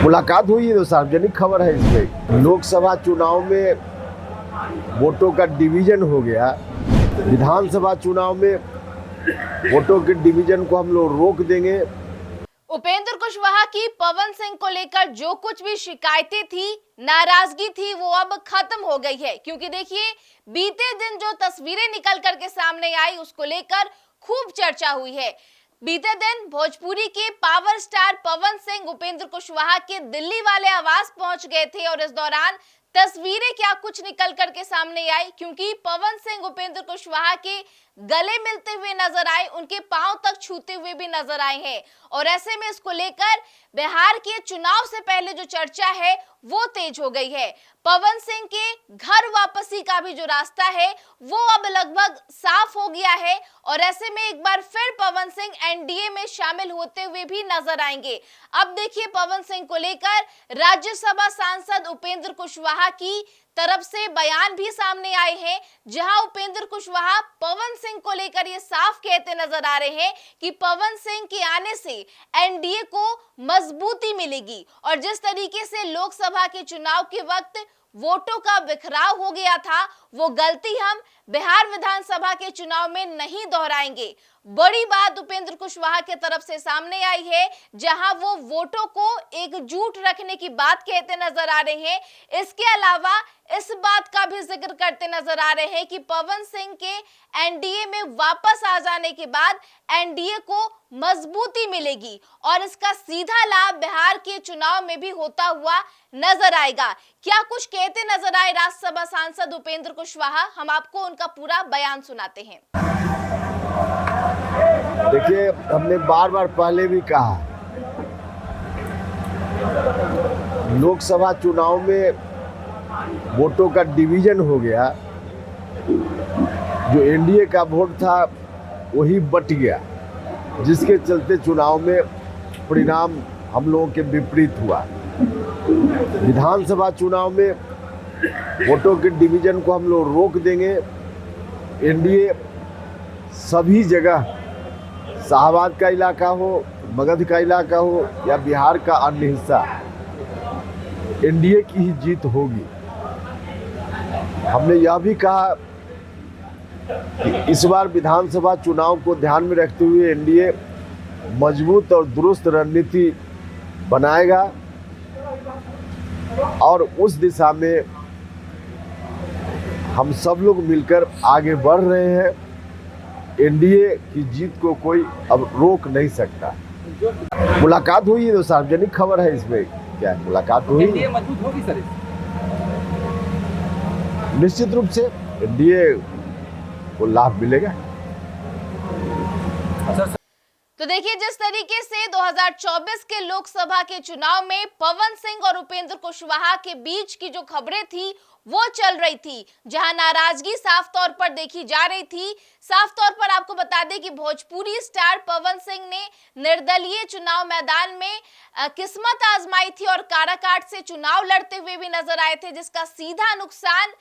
मुलाकात हुई है तो सार्वजनिक खबर है इसमें। लोकसभा चुनाव में वोटों का डिवीजन हो गया, विधानसभा चुनाव में वोटों के डिवीजन को हम लोग रोक देंगे। उपेंद्र कुशवाहा की पवन सिंह को लेकर जो कुछ भी शिकायतें थी, नाराजगी थी, वो अब खत्म हो गई है। क्योंकि देखिए, बीते दिन जो तस्वीरें निकल करके सामने आई उसको लेकर खूब चर्चा हुई है। बीते दिन भोजपुरी के पावर स्टार पवन सिंह उपेंद्र कुशवाहा के दिल्ली वाले आवास पहुंच गए थे और इस दौरान तस्वीरें क्या कुछ निकल करके सामने आई, क्योंकि पवन सिंह उपेंद्र कुशवाहा के गले मिलते हुए नजर आए, उनके पांव तक छूते हुए भी नजर आए हैं। और ऐसे में इसको लेकर बिहार के चुनाव से पहले जो चर्चा है वो तेज हो गई है। पवन सिंह के घर वापसी का भी जो रास्ता है वो अब लगभग साफ हो गया है और ऐसे में एक बार फिर पवन सिंह एनडीए में शामिल होते हुए भी नजर आएंगे। अब देखिए, पवन सिंह को लेकर राज्यसभा सांसद उपेंद्र कुशवाहा की तरफ से बयान भी सामने आए हैं, जहां उपेंद्र कुशवाहा पवन सिंह को लेकर ये साफ कहते नजर आ रहे हैं कि पवन सिंह के आने से एनडीए को मजबूती मिलेगी। और जिस तरीके से लोकसभा के चुनाव के वक्त वोटों का बिखराव हो गया था, वो गलती हम बिहार विधानसभा के चुनाव में नहीं दोहराएंगे। बड़ी बात उपेंद्र कुशवाहा के तरफ से सामने आई है, जहां वो वोटों को एकजुट रखने की बात कहते नजर आ रहे हैं। इसके अलावा इस बात का भी जिक्र करते नजर आ रहे हैं कि पवन सिंह के एनडीए में वापस आ जाने के बाद एनडीए को मजबूती मिलेगी और इसका सीधा लाभ बिहार के चुनाव में भी होता हुआ नजर आएगा। क्या कुछ कहते नजर आए राज्यसभा सांसद उपेंद्र कुशवाहा, हम आपको उनका पूरा बयान सुनाते हैं। देखिए, हमने बार बार पहले भी कहा, लोकसभा चुनाव में वोटों का डिवीजन हो गया, जो एनडीए का वोट था वही बट गया, जिसके चलते चुनाव में परिणाम हम लोगों के विपरीत हुआ। विधानसभा चुनाव में वोटों के डिवीजन को हम लोग रोक देंगे। एनडीए सभी जगह, शाहबाद का इलाका हो, मगध का इलाका हो या बिहार का अन्य हिस्सा, एनडीए की ही जीत होगी। हमने यह भी कहा कि इस बार विधानसभा चुनाव को ध्यान में रखते हुए एनडीए मजबूत और दुरुस्त रणनीति बनाएगा और उस दिशा में हम सब लोग मिलकर आगे बढ़ रहे हैं। एनडीए की जीत को कोई अब रोक नहीं सकता। मुलाकात हुई है तो सार्वजनिक खबर है, इसमें क्या है, मुलाकात हुई। एनडीए मजबूत होगी सर? निश्चित रूप से एनडीए को लाभ मिलेगा। तो देखिए, जिस तरीके से 2024 के लोकसभा के चुनाव में पवन सिंह और उपेंद्र कुशवाहा के बीच की जो खबरें थी वो चल रही थी, जहां नाराजगी साफ तौर पर देखी जा रही थी। साफ तौर पर आपको बता दें कि भोजपुरी स्टार पवन सिंह ने निर्दलीय चुनाव मैदान में किस्मत आजमाई थी और काराकाट से चुनाव लड़ते हुए भी नजर आए थे, जिसका सीधा नुकसान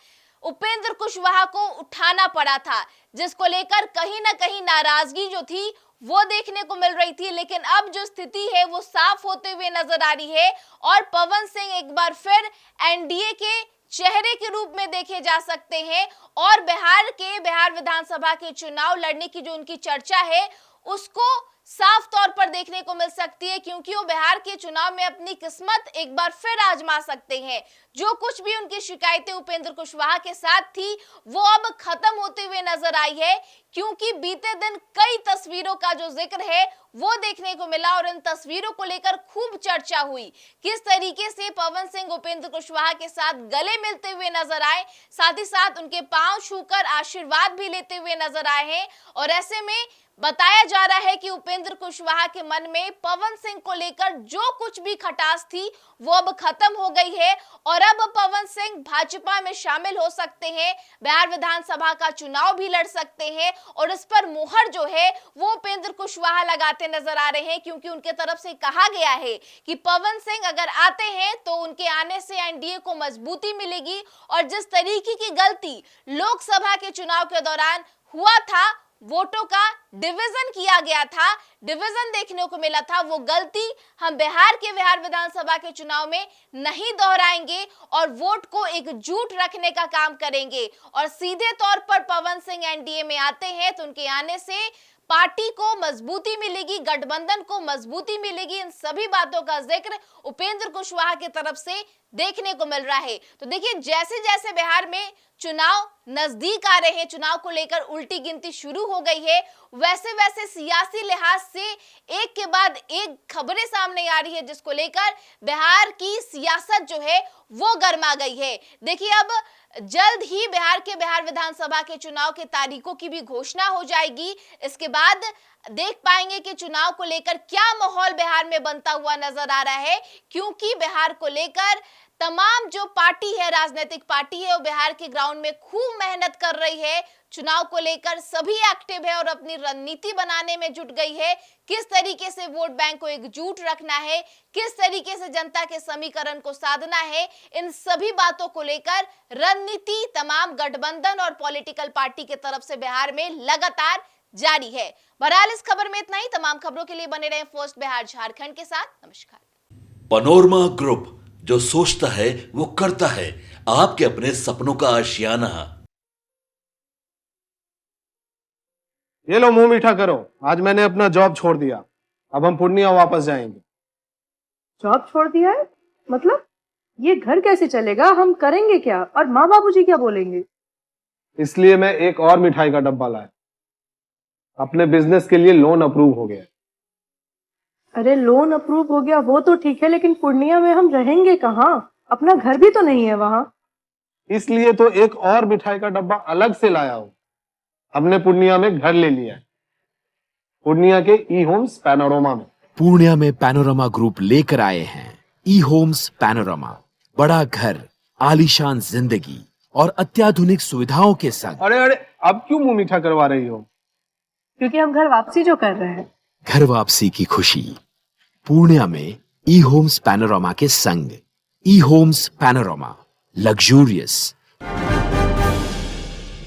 उपेंद्र कुशवाहा को उठाना पड़ा था, जिसको लेकर कहीं ना कहीं नाराजगी जो थी वो देखने को मिल रही थी। लेकिन अब जो स्थिति है वो साफ होते हुए नजर आ रही है और पवन सिंह एक बार फिर एनडीए के चेहरे के रूप में देखे जा सकते हैं और बिहार विधानसभा के चुनाव लड़ने की जो उनकी चर्चा है उसको साफ तौर पर देखने को मिल सकती है, क्योंकि वो बिहार के चुनाव में अपनी किस्मत एक बार फिर आजमा सकते हैं। जो कुछ भी उनकी शिकायतें उपेंद्र कुशवाहा के साथ थी वो अब खत्म होते हुए नजर आई है, क्योंकि बीते दिन कई तस्वीरों का जो जिक्र है वो देखने को मिला और इन तस्वीरों को लेकर खूब चर्चा हुई। किस तरीके से पवन सिंह उपेंद्र कुशवाहा के साथ गले मिलते हुए नजर आए, साथ ही साथ उनके पांव छूकर आशीर्वाद भी लेते हुए नजर आए हैं। और ऐसे में बताया जा रहा है कि उपेंद्र कुशवाहा के मन में पवन सिंह को लेकर जो कुछ भी खटास थी वो अब खत्म हो गई है और अब पवन सिंह भाजपा में शामिल हो सकते हैं, बिहार विधानसभा का चुनाव भी लड़ सकते हैं और इस पर मुहर जो है वो उपेंद्र कुशवाहा लगाते नजर आ रहे हैं, क्योंकि उनके तरफ से कहा गया है कि पवन सिंह अगर आते हैं तो उनके आने से एनडीए को मजबूती मिलेगी और जिस तरीके की गलती लोकसभा के चुनाव के दौरान हुआ था वोटों का डिवीजन किया गया था, डिवीजन देखने को मिला था, वो गलती हम बिहार विधानसभा के चुनाव में नहीं दोहराएंगे और वोट को एकजुट रखने का काम करेंगे। और सीधे तौर पर पवन सिंह एनडीए में आते हैं तो उनके आने से पार्टी को मजबूती मिलेगी, गठबंधन को मजबूती मिलेगी। इन सभी बातों का जिक्र उपेंद्र कुशवाहा की तरफ से देखने को मिल रहा है। तो देखिए, जैसे जैसे बिहार में चुनाव नजदीक आ रहे हैं, चुनाव को लेकर उल्टी गिनती शुरू हो गई है, वैसे वैसे सियासी लिहाज से एक के बाद एक खबरें सामने आ रही है जिसको लेकर बिहार की सियासत जो है वो गर्मा गई है। देखिए, अब जल्द ही बिहार विधानसभा के चुनाव के तारीखों की भी घोषणा हो जाएगी। इसके बाद देख पाएंगे कि चुनाव को लेकर क्या माहौल बिहार में बनता हुआ नजर आ रहा है, क्योंकि बिहार को लेकर तमाम जो पार्टी है, राजनीतिक पार्टी है, वो बिहार के ग्राउंड में खूब मेहनत कर रही है। चुनाव को लेकर सभी एक्टिव है और अपनी रणनीति बनाने में जुट गई है। किस तरीके से वोट बैंक को एकजुट रखना है, किस तरीके से जनता के समीकरण को साधना है, इन सभी बातों को लेकर रणनीति तमाम गठबंधन और पॉलिटिकल पार्टी की तरफ से बिहार में लगातार जारी है। बहरहाल इस खबर में इतना ही। तमाम खबरों के लिए बने रहें फर्स्ट बिहार झारखंड के साथ। नमस्कार। पनोरमा ग्रुप, जो सोचता है वो करता है, आपके अपने सपनों का आशियाना। ये लो, मुंह मीठा करो। आज मैंने अपना जॉब छोड़ दिया, अब हम पूर्णिया वापस जाएंगे। जॉब छोड़ दिया है? मतलब ये घर कैसे चलेगा? हम करेंगे क्या? और माँ बाबूजी क्या बोलेंगे? इसलिए मैं एक और मिठाई का डब्बा लाया। अपने बिजनेस के लिए लोन अप्रूव हो गया। अरे लोन अप्रूव हो गया वो तो ठीक है, लेकिन पूर्णिया में हम रहेंगे कहाँ? अपना घर भी तो नहीं है वहाँ। इसलिए तो एक और मिठाई का डब्बा अलग से लाया हूँ। हमने पूर्णिया में घर ले लिया है, पूर्णिया के ई होम्स पैनोरमा में। पूर्णिया में पैनोरमा ग्रुप लेकर आए हैं ई होम्स पैनोरमा। बड़ा घर, आलीशान जिंदगी और अत्याधुनिक सुविधाओं के संग। अरे अरे, अब क्यों मुंह मीठा करवा रही हो? क्योंकि हम घर वापसी जो कर रहे हैं। घर वापसी की खुशी पूर्णिया में ई होम्स पैनोरमा के संग। ई होम्स पैनोरमा, लग्जूरियस,